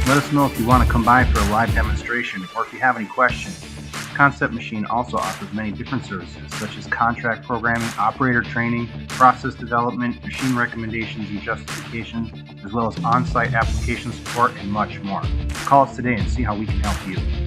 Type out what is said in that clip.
Let us know if you want to come by for a live demonstration or if you have any questions. Concept Machine also offers many different services such as contract programming, operator training, process development, machine recommendations and justifications, as well as on-site application support and much more. Call us today and see how we can help you.